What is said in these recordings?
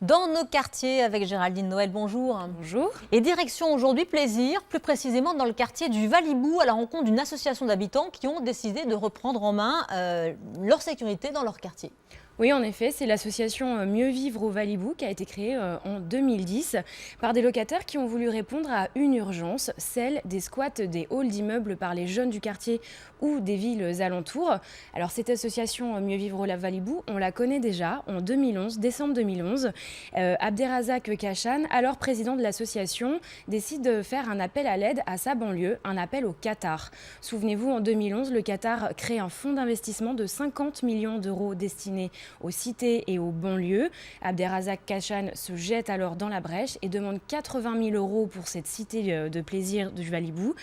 Dans nos quartiers avec Géraldine Noël, bonjour. Bonjour. Et direction aujourd'hui plaisir, plus précisément dans le quartier du Valibou, à la rencontre d'une association d'habitants qui ont décidé de reprendre en main leur sécurité dans leur quartier. Oui, en effet, c'est l'association Mieux Vivre au Valibou qui a été créée en 2010 par des locataires qui ont voulu répondre à une urgence, celle des squats des halls d'immeubles par les jeunes du quartier ou des villes alentours. Alors cette association Mieux Vivre au Valibou, on la connaît déjà en 2011, décembre 2011. Abderrazak Kachan, alors président de l'association, décide de faire un appel à l'aide à sa banlieue, un appel au Qatar. Souvenez-vous, en 2011, le Qatar crée un fonds d'investissement de 50 millions d'euros destiné aux cités et aux banlieues. Abderrazak Kachan se jette alors dans la brèche et demande 80 000 euros pour cette cité de plaisir du Valibou.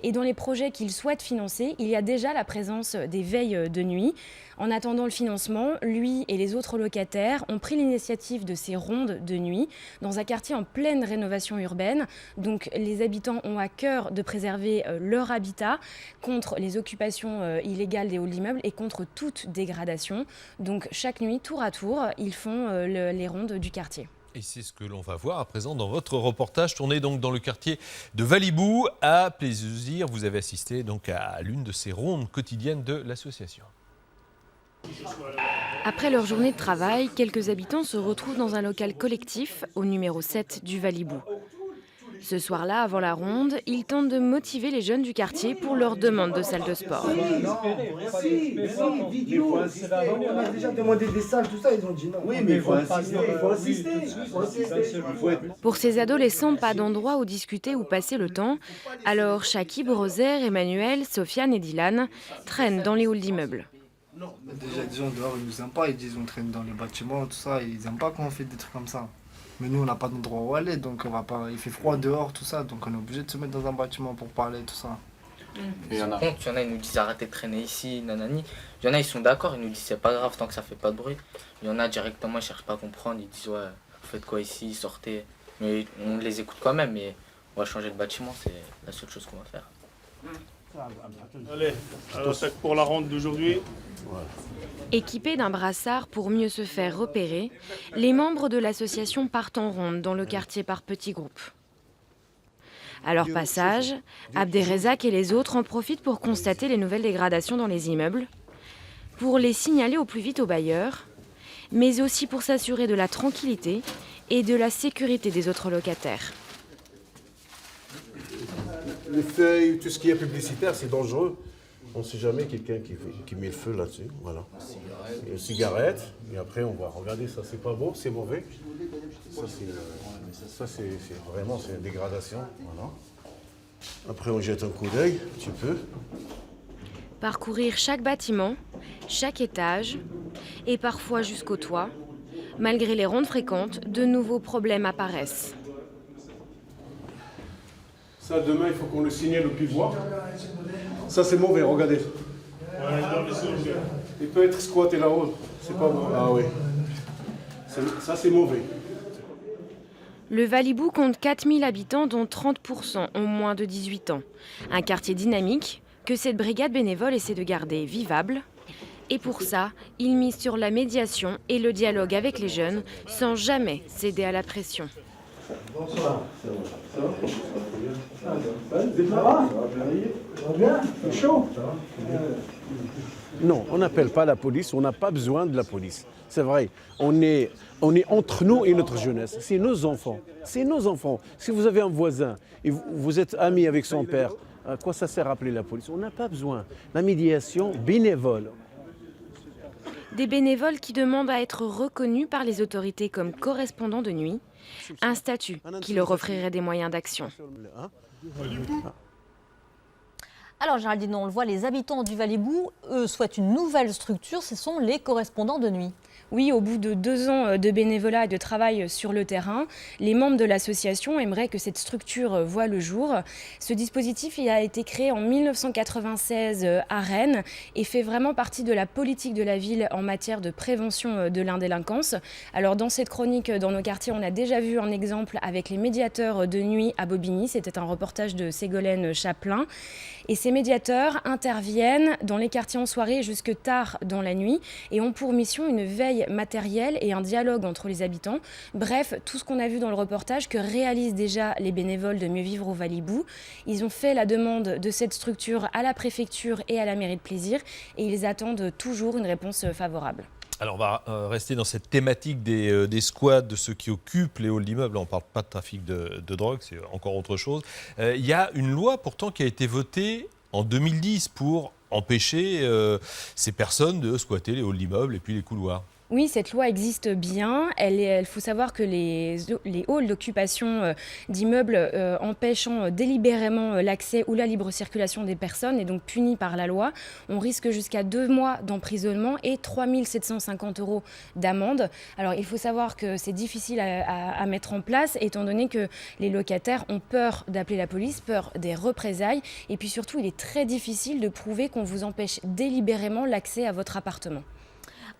Et dans les projets qu'il souhaite financer, il y a déjà la présence des veilles de nuit. En attendant le financement, lui et les autres locataires ont pris l'initiative de ces rondes de nuit dans un quartier en pleine rénovation urbaine. Donc les habitants ont à cœur de préserver leur habitat contre les occupations illégales des halls d'immeubles et contre toute dégradation. Donc chaque nuit, tour à tour, ils font les rondes du quartier. Et c'est ce que l'on va voir à présent dans votre reportage tourné donc dans le quartier de Valibou à Plaisir. Vous avez assisté donc à l'une de ces rondes quotidiennes de l'association. Après leur journée de travail, quelques habitants se retrouvent dans un local collectif au numéro 7 du Valibou. Ce soir-là, avant la ronde, ils tentent de motiver les jeunes du quartier pour leur demande de salle de sport. On a déjà demandé des salles, tout ça, ils ont dit non. Oui, mais il faut insister. Pour ces adolescents, pas d'endroit où discuter ou passer le temps. Alors, Shakib, Roser, Emmanuel, Sofiane et Dylan traînent dans les halls d'immeubles. Déjà, des gens dehors, ils nous aiment pas, ils disent on traîne dans les bâtiments, tout ça, ils aiment pas quand on fait des trucs comme ça. Mais nous, on n'a pas d'endroit où aller, donc on va pas. Il fait froid dehors, tout ça, donc on est obligé de se mettre dans un bâtiment pour parler, tout ça. Il y en a, ils nous disent arrêtez de traîner ici, nanani. Il y en a, ils sont d'accord, ils nous disent c'est pas grave tant que ça fait pas de bruit. Il y en a directement, ils cherchent pas à comprendre, ils disent ouais, vous faites quoi ici, sortez. Mais on les écoute quand même, mais on va changer de bâtiment, c'est la seule chose qu'on va faire. Allez, alors c'est pour la ronde d'aujourd'hui. Équipés d'un brassard pour mieux se faire repérer, les membres de l'association partent en ronde dans le quartier par petits groupes. À leur passage, Abderrazak et les autres en profitent pour constater les nouvelles dégradations dans les immeubles, pour les signaler au plus vite aux bailleurs, mais aussi pour s'assurer de la tranquillité et de la sécurité des autres locataires. Les feuilles, tout ce qui est publicitaire, c'est dangereux. On ne sait jamais quelqu'un qui met le feu là-dessus. Voilà. Et une cigarette, et après on va regarder, ça c'est pas beau, c'est mauvais. Ça c'est vraiment c'est une dégradation. Voilà. Après on jette un coup d'œil, un petit peu. Parcourir chaque bâtiment, chaque étage, et parfois jusqu'au toit. Malgré les rondes fréquentes, de nouveaux problèmes apparaissent. Ça, demain, il faut qu'on le signale au pivoine. Ça, c'est mauvais, regardez. Il peut être squatté là-haut. C'est pas bon. Ah oui. Ça, c'est mauvais. Le Valibou compte 4000 habitants, dont 30% ont moins de 18 ans. Un quartier dynamique que cette brigade bénévole essaie de garder vivable. Et pour ça, il mise sur la médiation et le dialogue avec les jeunes, sans jamais céder à la pression. Bonsoir. Ça va bien? C'est chaud? Non, on n'appelle pas la police, on n'a pas besoin de la police. C'est vrai, on est entre nous et notre jeunesse. C'est nos enfants. C'est nos enfants. Si vous avez un voisin et vous êtes ami avec son père, à quoi ça sert d'appeler la police? On n'a pas besoin. La médiation bénévole. Des bénévoles qui demandent à être reconnus par les autorités comme correspondants de nuit, un statut qui leur offrirait des moyens d'action. Alors Géraldine, on le voit, les habitants du Valibou, eux, souhaitent une nouvelle structure, ce sont les correspondants de nuit. Oui, au bout de 2 ans de bénévolat et de travail sur le terrain, les membres de l'association aimeraient que cette structure voie le jour. Ce dispositif il a été créé en 1996 à Rennes et fait vraiment partie de la politique de la ville en matière de prévention de l'indélinquance. Alors dans cette chronique, dans nos quartiers, on a déjà vu un exemple avec les médiateurs de nuit à Bobigny. C'était un reportage de Ségolène Chaplin. Et ces médiateurs interviennent dans les quartiers en soirée jusque tard dans la nuit et ont pour mission une veille conseils matériels et un dialogue entre les habitants. Bref, tout ce qu'on a vu dans le reportage que réalisent déjà les bénévoles de Mieux Vivre au Valibou. Ils ont fait la demande de cette structure à la préfecture et à la mairie de Plaisir et ils attendent toujours une réponse favorable. Alors on va rester dans cette thématique des squats, de ceux qui occupent les halls d'immeubles. On ne parle pas de trafic de drogue, c'est encore autre chose. Il y a une loi pourtant qui a été votée en 2010 pour empêcher ces personnes de squatter les halls d'immeubles et puis les couloirs. Oui, cette loi existe bien. Il faut savoir que les halls d'occupation d'immeubles empêchant délibérément l'accès ou la libre circulation des personnes est donc puni par la loi. On risque jusqu'à 2 mois d'emprisonnement et 3 750 € d'amende. Alors il faut savoir que c'est difficile à mettre en place étant donné que les locataires ont peur d'appeler la police, peur des représailles et puis surtout il est très difficile de prouver qu'on vous empêche délibérément l'accès à votre appartement.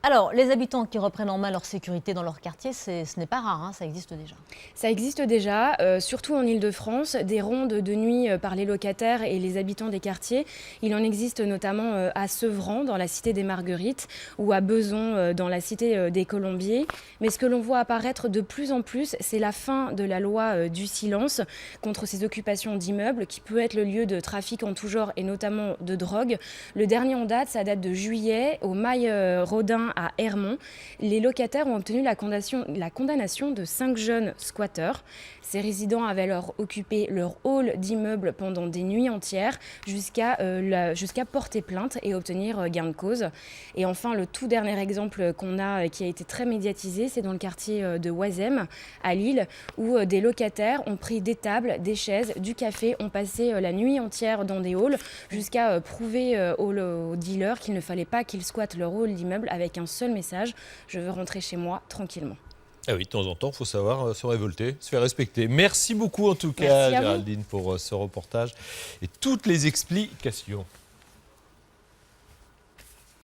Alors, les habitants qui reprennent en main leur sécurité dans leur quartier, ce n'est pas rare, hein, ça existe déjà. Ça existe déjà, surtout en Île-de-France, des rondes de nuit par les locataires et les habitants des quartiers. Il en existe notamment à Sevran, dans la cité des Marguerites, ou à Beson, dans la cité des Colombiers. Mais ce que l'on voit apparaître de plus en plus, c'est la fin de la loi du silence contre ces occupations d'immeubles, qui peut être le lieu de trafic en tout genre et notamment de drogue. Le dernier en date, ça date de juillet, au Mail Rodin à Hermont. Les locataires ont obtenu la condamnation de 5 jeunes squatteurs. Ces résidents avaient alors occupé leur hall d'immeuble pendant des nuits entières jusqu'à porter plainte et obtenir gain de cause. Et enfin, le tout dernier exemple qu'on a qui a été très médiatisé, c'est dans le quartier de Oisem, à Lille, où des locataires ont pris des tables, des chaises, du café, ont passé la nuit entière dans des halls jusqu'à prouver aux dealers qu'il ne fallait pas qu'ils squattent leur hall d'immeuble avec un seul message: je veux rentrer chez moi tranquillement. Ah oui, de temps en temps, il faut savoir se révolter, se faire respecter. Merci beaucoup en tout cas, Géraldine, pour ce reportage et toutes les explications.